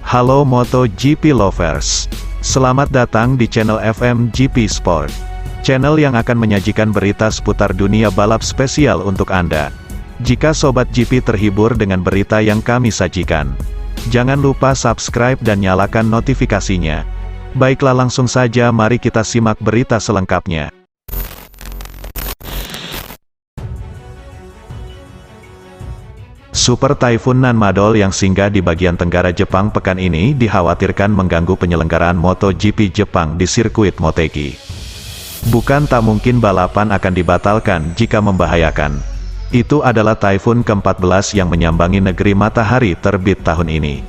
Halo MotoGP lovers, selamat datang di channel FMGP Sport, channel yang akan menyajikan berita seputar dunia balap spesial untuk Anda. Jika Sobat GP terhibur dengan berita yang kami sajikan, jangan lupa subscribe dan nyalakan notifikasinya. Baiklah, langsung saja mari kita simak berita selengkapnya. Super Typhoon Nanmadol yang singgah di bagian tenggara Jepang pekan ini dikhawatirkan mengganggu penyelenggaraan MotoGP Jepang di sirkuit Motegi. Bukan tak mungkin balapan akan dibatalkan jika membahayakan. Itu adalah Typhoon ke-14 yang menyambangi negeri matahari terbit tahun ini.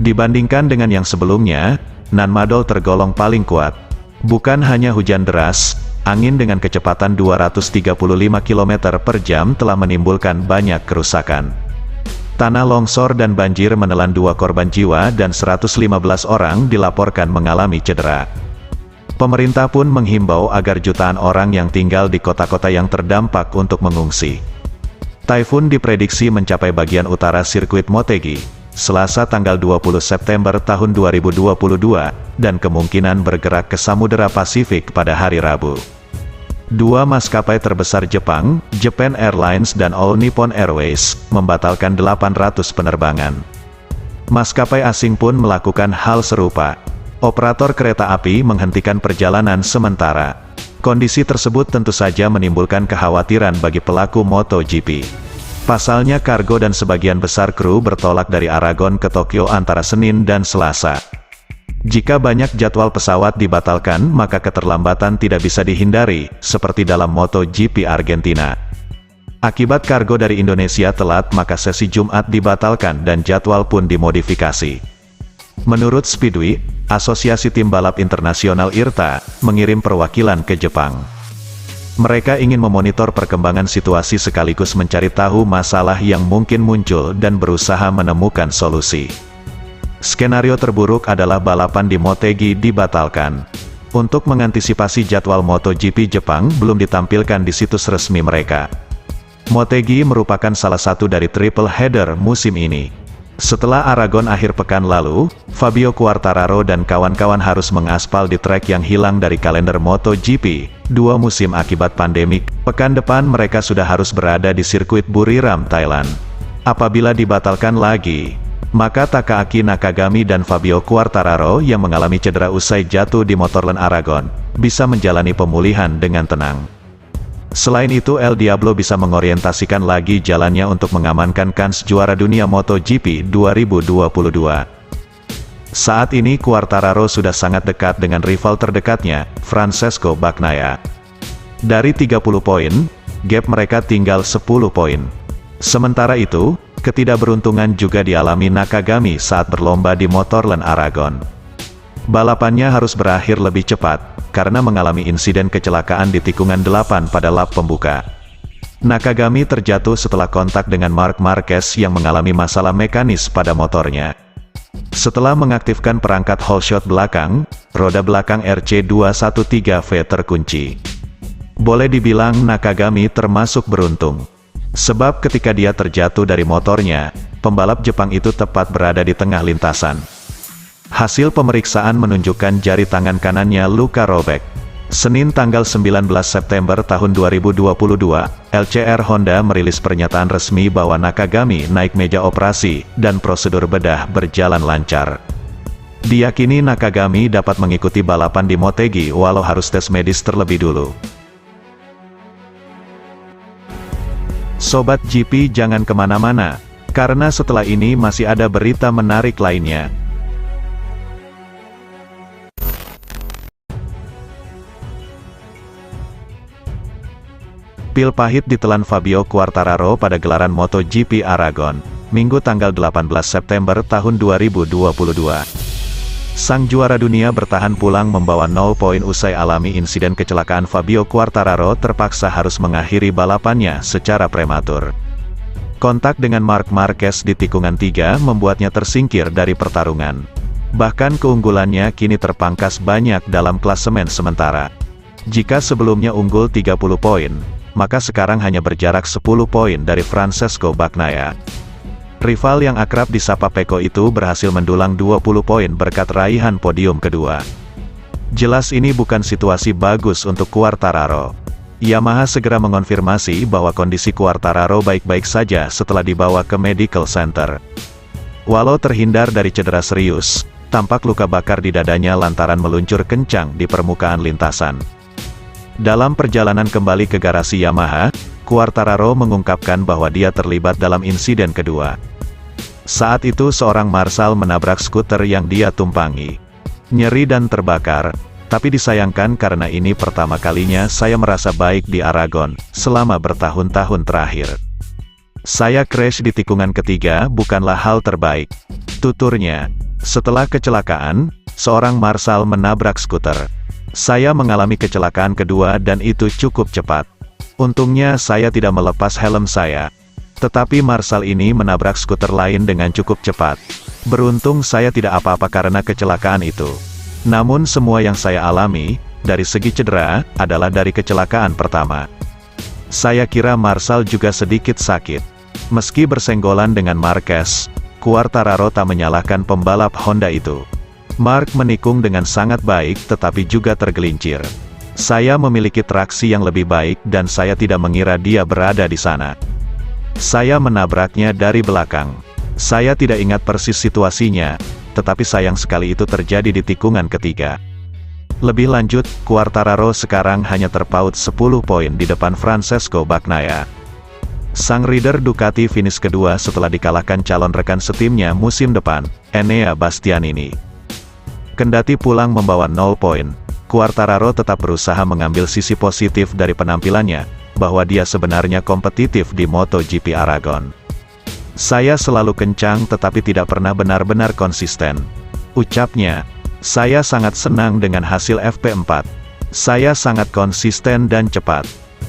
Dibandingkan dengan yang sebelumnya, Nanmadol tergolong paling kuat. Bukan hanya hujan deras, angin dengan kecepatan 235 km per jam telah menimbulkan banyak kerusakan. Tanah longsor dan banjir menelan 2 korban jiwa dan 115 orang dilaporkan mengalami cedera. Pemerintah pun menghimbau agar jutaan orang yang tinggal di kota-kota yang terdampak untuk mengungsi. Typhoon diprediksi mencapai bagian utara sirkuit Motegi, Selasa tanggal 20 September tahun 2022, dan kemungkinan bergerak ke Samudera Pasifik pada hari Rabu. Dua maskapai terbesar Jepang, Japan Airlines dan All Nippon Airways, membatalkan 800 penerbangan. Maskapai asing pun melakukan hal serupa. Operator kereta api menghentikan perjalanan sementara. Kondisi tersebut tentu saja menimbulkan kekhawatiran bagi pelaku MotoGP. Pasalnya kargo dan sebagian besar kru bertolak dari Aragon ke Tokyo antara Senin dan Selasa. Jika banyak jadwal pesawat dibatalkan, maka keterlambatan tidak bisa dihindari, seperti dalam MotoGP Argentina. Akibat kargo dari Indonesia telat, maka sesi Jumat dibatalkan dan jadwal pun dimodifikasi. Menurut Speedway, Asosiasi Tim Balap Internasional IRTA, mengirim perwakilan ke Jepang. Mereka ingin memonitor perkembangan situasi sekaligus mencari tahu masalah yang mungkin muncul dan berusaha menemukan solusi. Skenario terburuk adalah balapan di Motegi dibatalkan. Untuk mengantisipasi jadwal MotoGP Jepang belum ditampilkan di situs resmi mereka. Motegi merupakan salah satu dari triple header musim ini. Setelah Aragon akhir pekan lalu, Fabio Quartararo dan kawan-kawan harus mengaspal di trek yang hilang dari kalender MotoGP 2 musim akibat pandemik. Pekan depan mereka sudah harus berada di sirkuit Buriram, Thailand. Apabila dibatalkan lagi, maka Takaaki Nakagami dan Fabio Quartararo yang mengalami cedera usai jatuh di Motorland Aragon, bisa menjalani pemulihan dengan tenang. Selain itu, El Diablo bisa mengorientasikan lagi jalannya untuk mengamankan kans juara dunia MotoGP 2022. Saat ini Quartararo sudah sangat dekat dengan rival terdekatnya, Francesco Bagnaia. Dari 30 poin, gap mereka tinggal 10 poin. Sementara itu, ketidakberuntungan juga dialami Nakagami saat berlomba di Motorland Aragon. Balapannya harus berakhir lebih cepat, karena mengalami insiden kecelakaan di tikungan 8 pada lap pembuka. Nakagami terjatuh setelah kontak dengan Marc Marquez yang mengalami masalah mekanis pada motornya. Setelah mengaktifkan perangkat holeshot belakang, roda belakang RC213V terkunci. Boleh dibilang Nakagami termasuk beruntung. Sebab ketika dia terjatuh dari motornya, pembalap Jepang itu tepat berada di tengah lintasan. Hasil pemeriksaan menunjukkan jari tangan kanannya luka robek. Senin tanggal 19 September tahun 2022, LCR Honda merilis pernyataan resmi bahwa Nakagami naik meja operasi, dan prosedur bedah berjalan lancar. Diyakini Nakagami dapat mengikuti balapan di Motegi walau harus tes medis terlebih dulu. Sobat GP jangan kemana-mana, karena setelah ini masih ada berita menarik lainnya. Pil pahit ditelan Fabio Quartararo pada gelaran MotoGP Aragon, Minggu tanggal 18 September tahun 2022. Sang juara dunia bertahan pulang membawa 0 poin usai alami insiden kecelakaan. Fabio Quartararo terpaksa harus mengakhiri balapannya secara prematur. Kontak dengan Marc Marquez di tikungan 3 membuatnya tersingkir dari pertarungan. Bahkan keunggulannya kini terpangkas banyak dalam klasemen sementara. Jika sebelumnya unggul 30 poin, maka sekarang hanya berjarak 10 poin dari Francesco Bagnaia. Rival yang akrab disapa Pecco itu berhasil mendulang 20 poin berkat raihan podium kedua. Jelas ini bukan situasi bagus untuk Quartararo. Yamaha segera mengonfirmasi bahwa kondisi Quartararo baik-baik saja setelah dibawa ke medical center. Walau terhindar dari cedera serius, tampak luka bakar di dadanya lantaran meluncur kencang di permukaan lintasan. Dalam perjalanan kembali ke garasi Yamaha, Quartararo mengungkapkan bahwa dia terlibat dalam insiden kedua. Saat itu seorang marshal menabrak skuter yang dia tumpangi. Nyeri dan terbakar, tapi disayangkan karena ini pertama kalinya saya merasa baik di Aragon, selama bertahun-tahun terakhir. Saya crash di tikungan ketiga bukanlah hal terbaik, tuturnya. Setelah kecelakaan, seorang marshal menabrak skuter. Saya mengalami kecelakaan kedua dan itu cukup cepat. Untungnya saya tidak melepas helm saya. Tetapi marshal ini menabrak skuter lain dengan cukup cepat. Beruntung saya tidak apa-apa karena kecelakaan itu. Namun semua yang saya alami, dari segi cedera, adalah dari kecelakaan pertama. Saya kira marshal juga sedikit sakit. Meski bersenggolan dengan Marquez, Quartararo tak menyalahkan pembalap Honda itu. Mark menikung dengan sangat baik tetapi juga tergelincir. Saya memiliki traksi yang lebih baik dan saya tidak mengira dia berada di sana. Saya menabraknya dari belakang. Saya tidak ingat persis situasinya, tetapi sayang sekali itu terjadi di tikungan ketiga. Lebih lanjut, Quartararo sekarang hanya terpaut 10 poin di depan Francesco Bagnaia. Sang rider Ducati finish kedua setelah dikalahkan calon rekan setimnya musim depan, Enea Bastianini. Kendati pulang membawa 0 poin, Quartararo tetap berusaha mengambil sisi positif dari penampilannya, bahwa dia sebenarnya kompetitif di MotoGP Aragon. Saya selalu kencang tetapi tidak pernah benar-benar konsisten, ucapnya. Saya sangat senang dengan hasil FP4. Saya sangat konsisten dan cepat.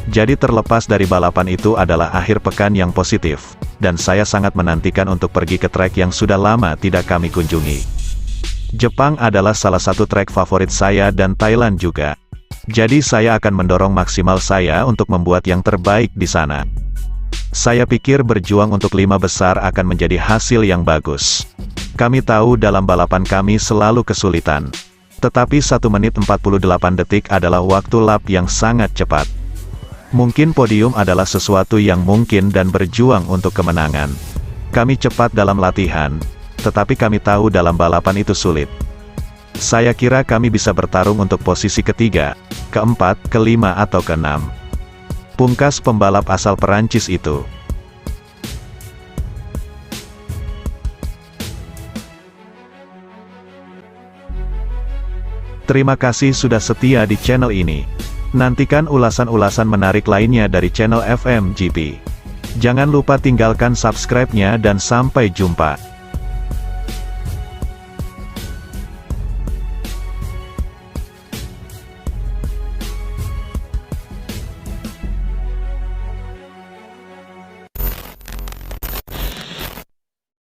Jadi terlepas dari balapan itu adalah akhir pekan yang positif, dan saya sangat menantikan untuk pergi ke trek yang sudah lama tidak kami kunjungi. Jepang adalah salah satu trek favorit saya dan Thailand juga. Jadi saya akan mendorong maksimal saya untuk membuat yang terbaik di sana. Saya pikir berjuang untuk 5 besar akan menjadi hasil yang bagus. Kami tahu dalam balapan kami selalu kesulitan. Tetapi 1 menit 48 detik adalah waktu lap yang sangat cepat. Mungkin podium adalah sesuatu yang mungkin dan berjuang untuk kemenangan. Kami cepat dalam latihan, tetapi kami tahu dalam balapan itu sulit. Saya kira kami bisa bertarung untuk posisi ketiga, keempat, kelima atau keenam. Pungkas pembalap asal Perancis itu. Terima kasih sudah setia di channel ini. Nantikan ulasan-ulasan menarik lainnya dari channel FMGP. Jangan lupa tinggalkan subscribe-nya dan sampai jumpa.